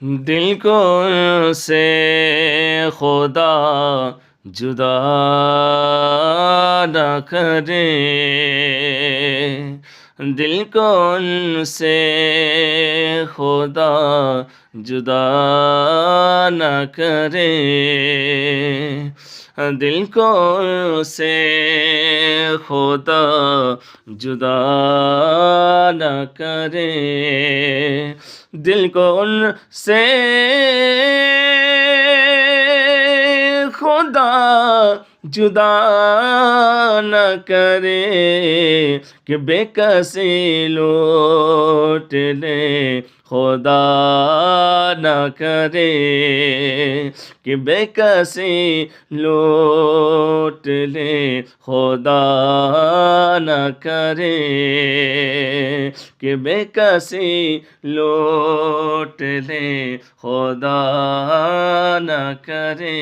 दिल को से खुदा जुदा न करे, दिल को उनसे खुदा जुदा न करे, दिल को से खुदा जुदा न करे, दिल को उनसे खुदा जुदा न करे कि बेकसी लूट ले, खुदा न करे कि बेकसी लूट ले, खुदा न करे कि बेकसी लूट ले, खुदा न करे।